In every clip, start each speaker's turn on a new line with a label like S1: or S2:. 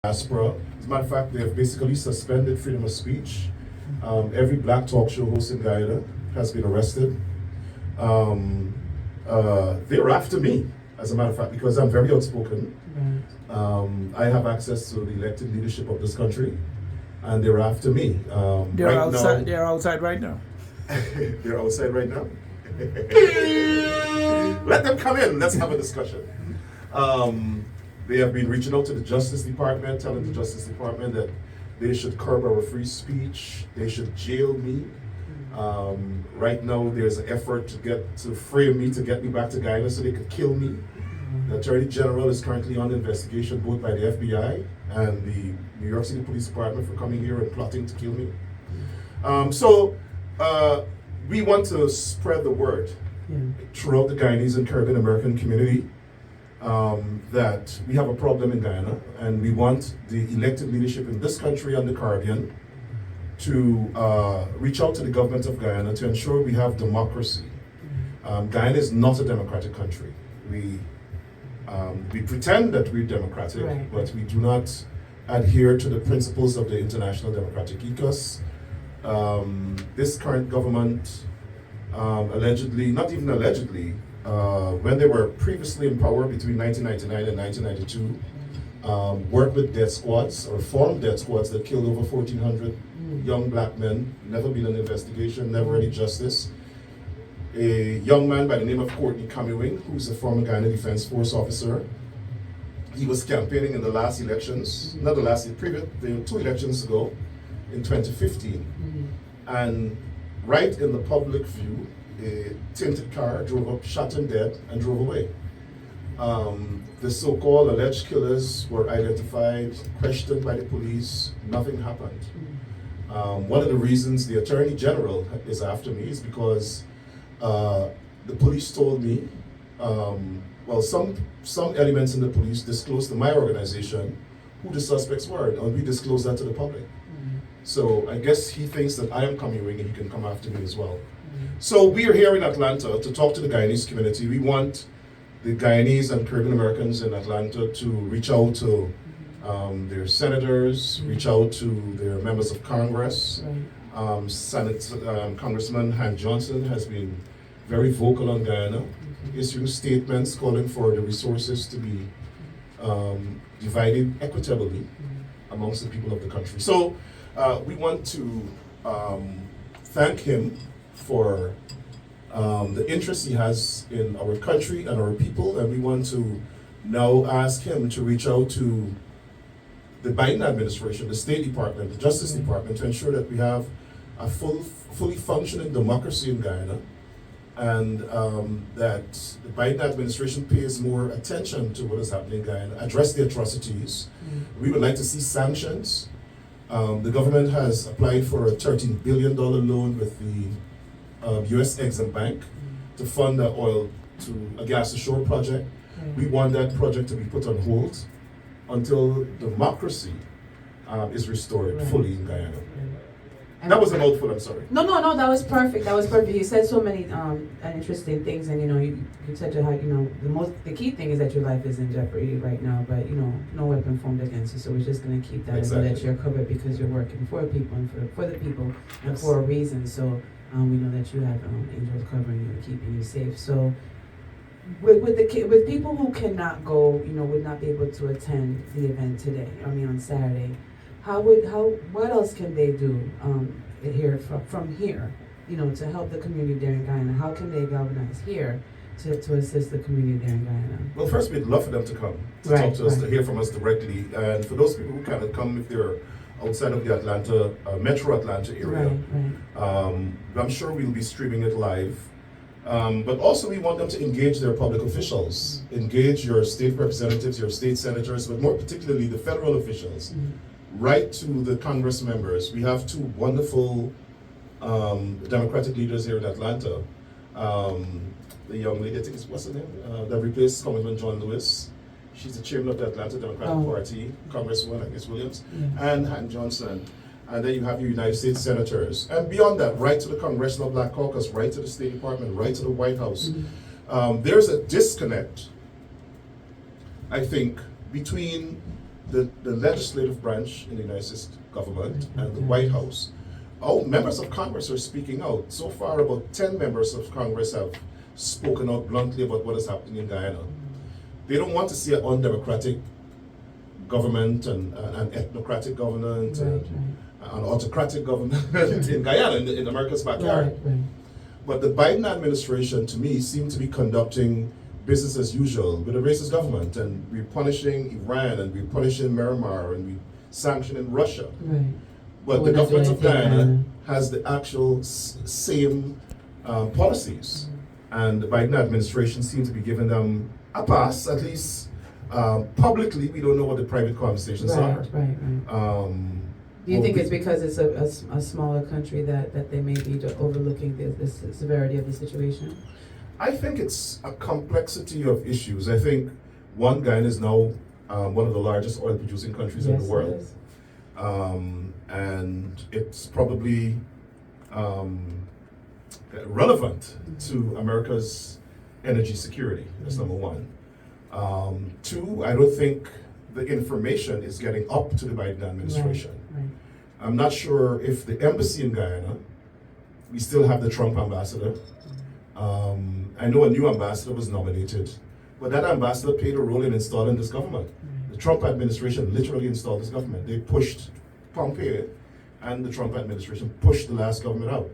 S1: diaspora. As a matter of fact, they have basically suspended freedom of speech. Every black talk show host in Guyana has been arrested. They're after me, as a matter of fact, because I'm very outspoken. I have access to the elected leadership of this country, and they're after me.
S2: They're outside right now.
S1: They're outside right now. Let them come in. Let's have a discussion. They have been reaching out to the Justice Department, telling the Justice Department that they should curb our free speech. They should jail me. Right now, there's an effort to frame me, to get me back to Guyana so they could kill me. The Attorney General is currently on investigation both by the FBI and the New York City Police Department for coming here and plotting to kill me. We want to spread the word throughout the Guyanese and Caribbean American community that we have a problem in Guyana, and we want the elected leadership in this country and the Caribbean to reach out to the government of Guyana to ensure we have democracy. Guyana is not a democratic country. We pretend that we're democratic,
S2: Right.
S1: but we do not adhere to the principles of the international democratic ethos. This current government, allegedly, not even allegedly, when they were previously in power between 1999 and 1992, worked with death squads or formed death squads that killed over 1,400 young black men, never been an investigation, never any justice. A young man by the name of Courtney Kamiwing, who's a former Guyana Defense Force officer. He was campaigning in the last elections, not the last, the 2 elections ago, in 2015. And right in the public view, a tinted car drove up, shot him dead, and drove away. The so-called alleged killers were identified, questioned by the police, nothing happened. One of the reasons the Attorney General is after me is because the police told me, some elements in the police disclosed to my organization who the suspects were, and we disclosed that to the public. So I guess he thinks that I am coming and he can come after me as well. So we are here in Atlanta to talk to the Guyanese community. We want the Guyanese and Caribbean Americans in Atlanta to reach out to their senators, reach out to their members of Congress. Congressman Han Johnson has been very vocal on Guyana, issuing statements calling for the resources to be divided equitably amongst the people of the country. So we want to thank him for the interest he has in our country and our people, and we want to now ask him to reach out to the Biden administration, the State Department, the Justice Department, to ensure that we have a fully functioning democracy in Guyana, and that the Biden administration pays more attention to what is happening in Guyana, address the atrocities. We would like to see sanctions. The government has applied for a $13 billion loan with the U.S. Exim Bank to fund the oil to a gas to shore project. We want that project to be put on hold until democracy is restored fully in Guyana. That was a mouthful, I'm sorry.
S2: No, that was perfect. That was perfect. You said so many interesting things, and you said to how the key thing is that your life is in jeopardy right now, but no weapon formed against you. So we're just going to keep that
S1: Exactly.
S2: and that you're covered because you're working for people and for the people and for a reason. So we know that you have angels covering you and keeping you safe. So with people who cannot go, would not be able to attend the event today. On Saturday. What else can they do here from here, to help the community there in Guyana? How can they galvanize here to assist the community there in Guyana?
S1: Well, first, we'd love for them to come to talk to us, to hear from us directly. And for those people who cannot come, if they're outside of the Atlanta, Metro Atlanta area, I'm sure we'll be streaming it live. But also we want them to engage their public officials, engage your state representatives, your state senators, but more particularly the federal officials. Right to the Congress members. We have 2 wonderful Democratic leaders here in Atlanta. The young lady, I think what's her name? That replaced Congressman John Lewis. She's the chairman of the Atlanta Democratic Party, Congresswoman Agnes Williams, and Han Johnson. And then you have your United States senators. And beyond that, right to the Congressional Black Caucus, right to the State Department, right to the White House. There's a disconnect, I think, between the legislative branch in the United States government and the White House, all members of Congress are speaking out. So far, about 10 members of Congress have spoken out bluntly about what is happening in Guyana. They don't want to see an undemocratic government and an ethnocratic government and an autocratic government in Guyana, in America's backyard. But the Biden administration, to me, seemed to be conducting business as usual with a racist government, and we're punishing Iran, and we're punishing Myanmar, and we're sanctioning Russia. But the government of Guyana has the actual same policies, and the Biden administration seems to be giving them a pass, at least publicly. We don't know what the private conversations are.
S2: Do you think it's because it's a smaller country that they may be overlooking the severity of the situation?
S1: I think it's a complexity of issues. I think, one, Guyana is now one of the largest oil-producing countries in the world. And it's probably relevant to America's energy security. That's number one. Two, I don't think the information is getting up to the Biden administration. I'm not sure if the embassy in Guyana, we still have the Trump ambassador. I know a new ambassador was nominated, but that ambassador played a role in installing this government. The Trump administration literally installed this government. They pushed Pompeo, and the Trump administration pushed the last government out.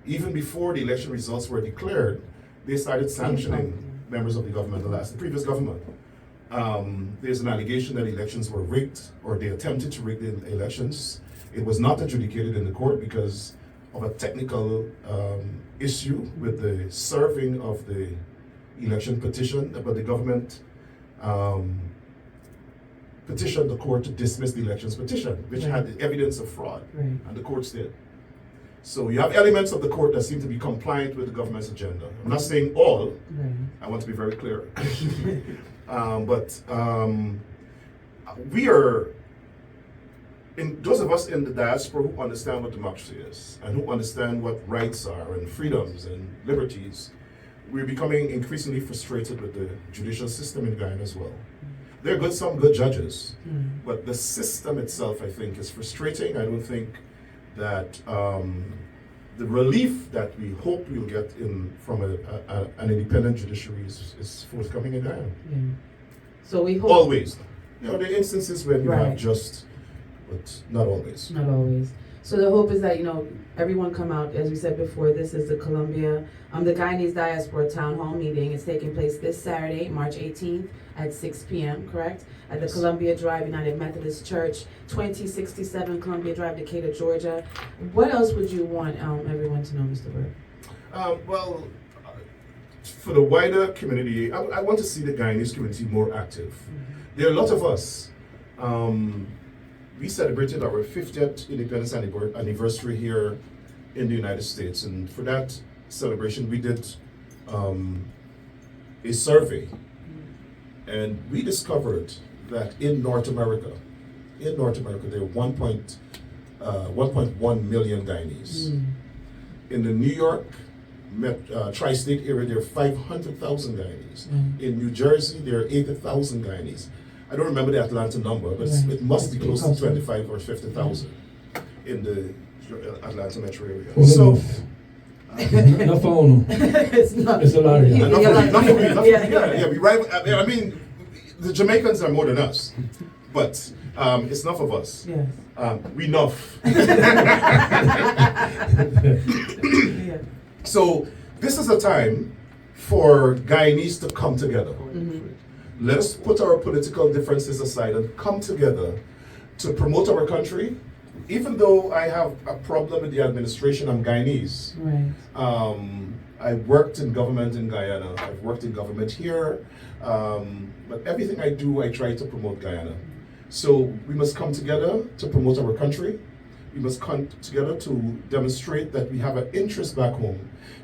S1: Even before the election results were declared, they started sanctioning members of the government, the previous government. There's an allegation that elections were rigged, or they attempted to rig the elections. It was not adjudicated in the court because of a technical issue with the serving of the election petition, but the government petitioned the court to dismiss the elections petition, which had the evidence of fraud, and the courts did. So you have elements of the court that seem to be compliant with the government's agenda. I'm not saying all, I want to be very clear. But we are, those of us in the diaspora who understand what democracy is and who understand what rights are and freedoms and liberties, we're becoming increasingly frustrated with the judicial system in Guyana as well. There are some good judges, but the system itself, I think, is frustrating. I don't think that the relief that we hope we'll get from an independent judiciary is forthcoming in Guyana.
S2: So we hope.
S1: Always. There are instances where you have just, but not always.
S2: Not always. So the hope is that, everyone come out. As we said before, this is the the Guyanese Diaspora Town Hall meeting. It's taking place this Saturday, March 18th at 6 p.m., correct? At the Columbia Drive United Methodist Church, 2067 Columbia Drive, Decatur, Georgia. What else would you want everyone to know, Mr. Burke?
S1: For the wider community, I want to see the Guyanese community more active. There are a lot of us. We celebrated our 50th independence anniversary here in the United States, and for that celebration we did a survey, and we discovered that in North America there are 1.1 million Guyanese. In the New York tri-state area, there are 500,000 Guyanese. In New Jersey, there are 80,000 Guyanese. I don't remember the Atlanta number, but it must be close to 25 or 50,000 in the Atlanta metro area. So,
S3: not for Ono.
S2: It's not.
S3: It's a lot of
S1: not for me. We rival. I mean, the Jamaicans are more than us, but it's enough of us.
S2: Yes.
S1: We enough. So this is a time for Guyanese to come together. Let us put our political differences aside and come together to promote our country. Even though I have a problem with the administration, I'm Guyanese. I worked in government in Guyana. I've worked in government here. But everything I do, I try to promote Guyana. So we must come together to promote our country. We must come together to demonstrate that we have an interest back home.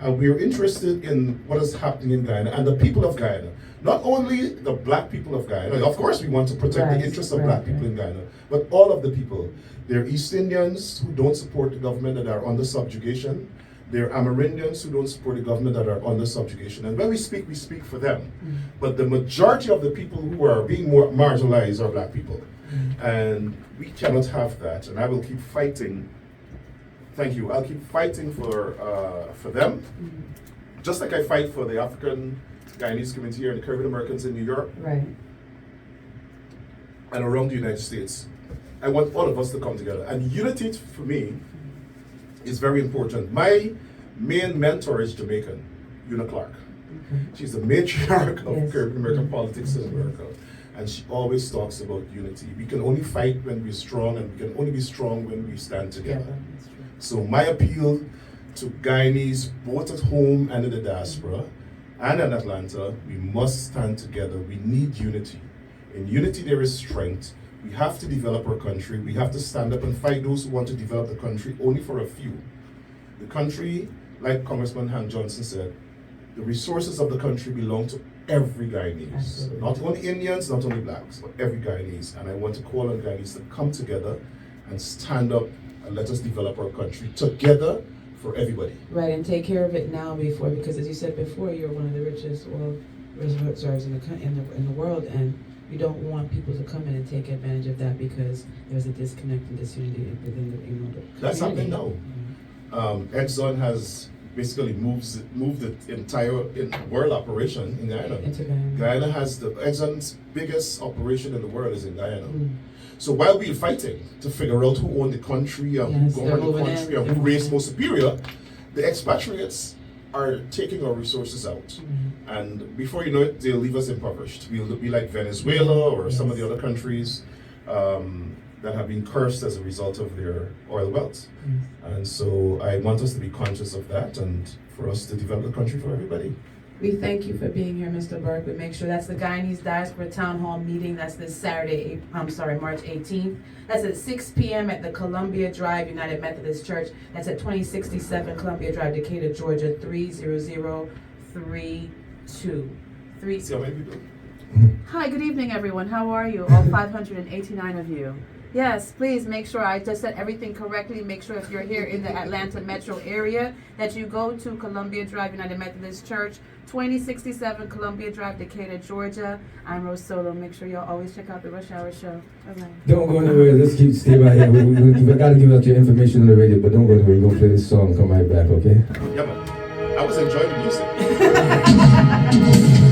S1: We are interested in what is happening in Guyana and the people of Guyana. Not only the black people of Guyana, of course we want to protect the interests of black people in Guyana, but all of the people. There are East Indians who don't support the government that are under subjugation. There are Amerindians who don't support the government that are under subjugation. And when we speak for them. But the majority of the people who are being more marginalized are black people. And we cannot have that. And I will keep fighting. Thank you. I'll keep fighting for them, just like I fight for the African Guyanese community here and the Caribbean Americans in New York.
S2: Right.
S1: And around the United States. I want all of us to come together. And unity for me is very important. My main mentor is Jamaican, Una Clark.
S2: Okay.
S1: She's the matriarch of
S2: Yes.
S1: Caribbean American politics in America. And she always talks about unity. We can only fight when we're strong, and we can only be strong when we stand together.
S2: Yeah, that's true.
S1: So my appeal to Guyanese, both at home and in the diaspora, and in Atlanta, we must stand together. We need unity. In unity, there is strength. We have to develop our country. We have to stand up and fight those who want to develop the country only for a few. The country, like Congressman Han Johnson said, the resources of the country belong to every Guyanese.
S2: Absolutely.
S1: Not only Indians, not only blacks, but every Guyanese. And I want to call on Guyanese to come together and stand up and let us develop our country together for everybody.
S2: Right, and take care of it now before, because as you said before, you're one of the richest oil reservoirs in the world, and you don't want people to come in and take advantage of that because there's a disconnect and disunity within the community.
S1: That's happening now. Exxon has basically moved the entire world operation in Guyana.
S2: Into Guyana.
S1: Guyana has Exxon's biggest operation in the world is in Guyana.
S2: Mm.
S1: So while we're fighting to figure out who owned the country and
S2: Yes,
S1: who
S2: they're
S1: governed the
S2: moving
S1: country
S2: in,
S1: and
S2: they're
S1: who raised
S2: moving
S1: more superior, the expatriates are taking our resources out.
S2: Mm.
S1: And before you know it, they'll leave us impoverished. We'll be like Venezuela or some of the other countries that have been cursed as a result of their oil wealth.
S2: Yes.
S1: And so I want us to be conscious of that and for us to develop the country for everybody.
S2: We thank you for being here, Mr. Burke. We make sure that's the Guyanese Diaspora Town Hall meeting. That's this Saturday, March 18th. That's at 6 p.m. at the Columbia Drive United Methodist Church. That's at 2067 Columbia Drive, Decatur, Georgia, 30032.
S1: See how many people?
S4: Hi, good evening, everyone. How are you? All 589 of you. Yes, please make sure I just said everything correctly. Make sure if you're here in the Atlanta metro area that you go to Columbia Drive United Methodist Church, 2067 Columbia Drive, Decatur, Georgia. I'm Rose Solo. Make sure y'all always check out the Rush Hour Show. Bye-bye.
S3: Don't go anywhere. Let's stay right here. We got to give out your information on the radio, but don't go anywhere. We're going to play this song. Come right back, okay?
S1: Yeah, man. I was enjoying the music.